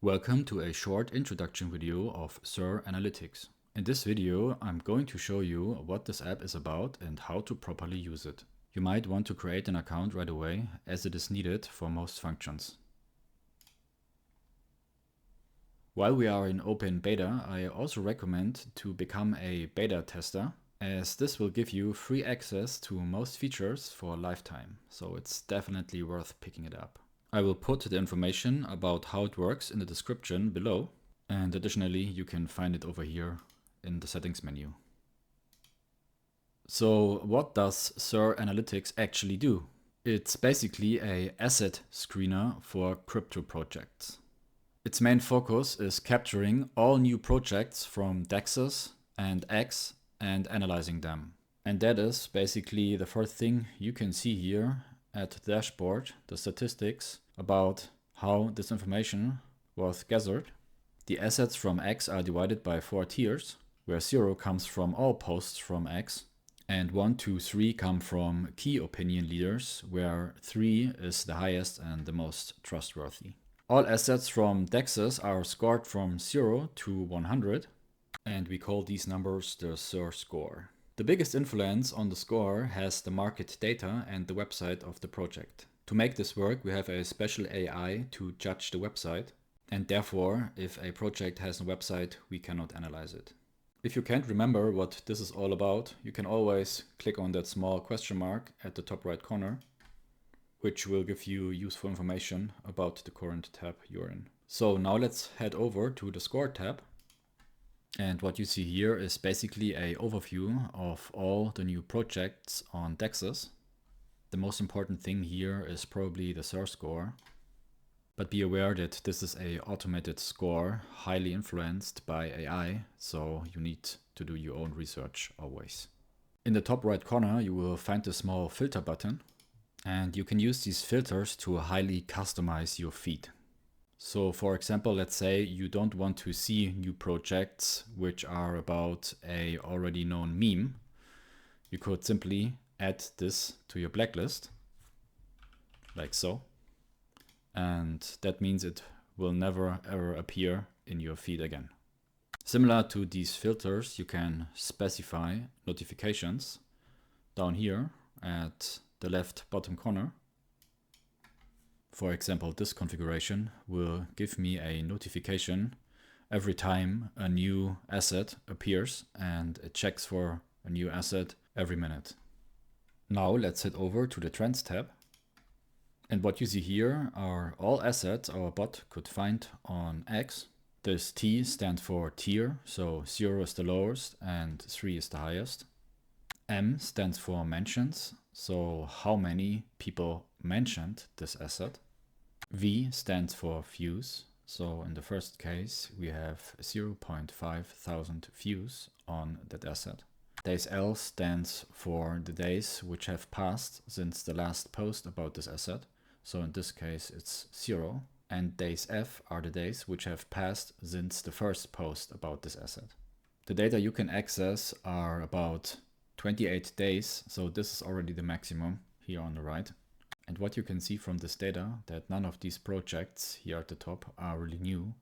Welcome to a short introduction video of SIR Analytics. In this video, I'm going to show you what this app is about and how to properly use it. You might want to create an account right away, as it is needed for most functions. While we are in open beta, I also recommend to become a beta tester, as this will give you free access to most features for a lifetime, so it's definitely worth picking it up. I will put the information about how it works in the description below, and additionally you can find it over here in the settings menu. So what does SIR Analytics actually do? It's basically an asset screener for crypto projects. Its main focus is capturing all new projects from DEXs and X and analyzing them. And that is basically the first thing you can see here at the dashboard, the statistics about how this information was gathered. The assets from X are divided by 4 tiers, where 0 comes from all posts from X, and 1, 2, 3 come from key opinion leaders, where 3 is the highest and the most trustworthy. All assets from DEXs are scored from 0 to 100, and we call these numbers the SIR score. The biggest influence on the score has the market data and the website of the project. To make this work, we have a special AI to judge the website, and therefore, if a project has a website, we cannot analyze it. If you can't remember what this is all about, you can always click on that small question mark at the top right corner, which will give you useful information about the current tab you're in. So now let's head over to the Score tab. And what you see here is basically an overview of all the new projects on DEXs. The most important thing here is probably the SIR score. But be aware that this is an automated score, highly influenced by AI, so you need to do your own research always. In the top right corner, you will find a small filter button. And you can use these filters to highly customize your feed. So for example, let's say you don't want to see new projects which are about a already known meme. You could simply add this to your blacklist, like so. And that means it will never ever appear in your feed again. Similar to these filters, you can specify notifications down here at the left bottom corner. For example, this configuration will give me a notification every time a new asset appears, and it checks for a new asset every minute. Now let's head over to the Trends tab. And what you see here are all assets our bot could find on X. This T stands for tier, so 0 is the lowest and 3 is the highest. M stands for mentions, so how many people mentioned this asset. V stands for views, so in the first case we have 0.5 thousand views on that asset. Days L stands for the days which have passed since the last post about this asset, so in this case it's 0. And days F are the days which have passed since the first post about this asset. The data you can access are about 28 days, so this is already the maximum here on the right. And what you can see from this data, that none of these projects here at the top are really new,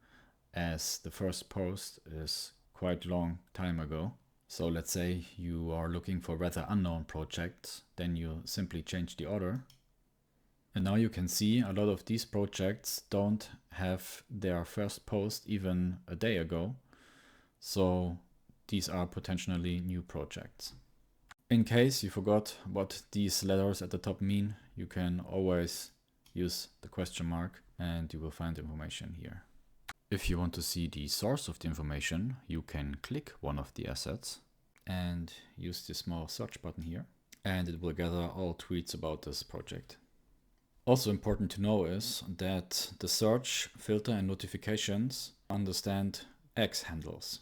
as the first post is quite long time ago. So let's say you are looking for rather unknown projects, then you simply change the order. And now you can see a lot of these projects don't have their first post even a day ago. So these are potentially new projects. In case you forgot what these letters at the top mean, you can always use the question mark and you will find information here. If you want to see the source of the information, you can click one of the assets and use the small search button here, and it will gather all tweets about this project. Also important to know is that the search, filter and notifications understand X handles.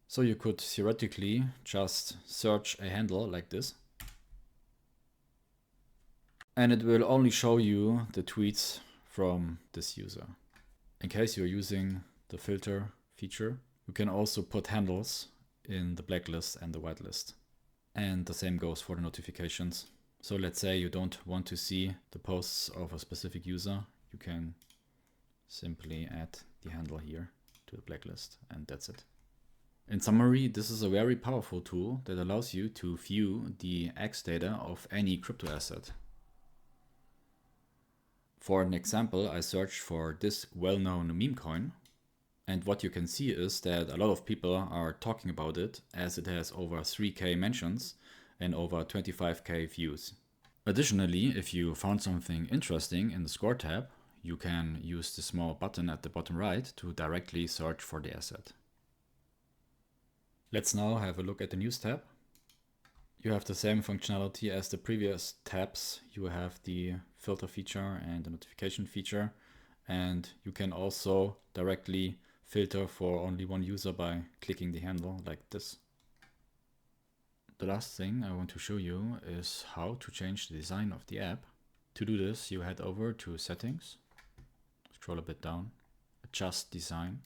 So you could theoretically just search a handle like this, and it will only show you the tweets from this user. In case you're using the filter feature, you can also put handles in the blacklist and the whitelist. And the same goes for the notifications. So let's say you don't want to see the posts of a specific user, you can simply add the handle here to the blacklist, and that's it. In summary, this is a very powerful tool that allows you to view the X data of any crypto asset. For an example, I searched for this well-known meme coin, and what you can see is that a lot of people are talking about it, as it has over 3K mentions and over 25K views. Additionally, if you found something interesting in the score tab, you can use the small button at the bottom right to directly search for the asset. Let's now have a look at the news tab. You have the same functionality as the previous tabs. You have the filter feature and the notification feature, and you can also directly filter for only one user by clicking the handle like this. The last thing I want to show you is how to change the design of the app. To do this, you head over to Settings, scroll a bit down, Adjust Design,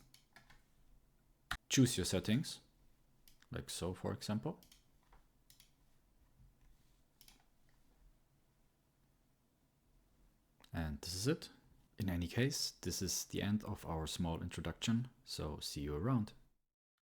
choose your settings, like so for example. And this is it. In any case, this is the end of our small introduction, so see you around.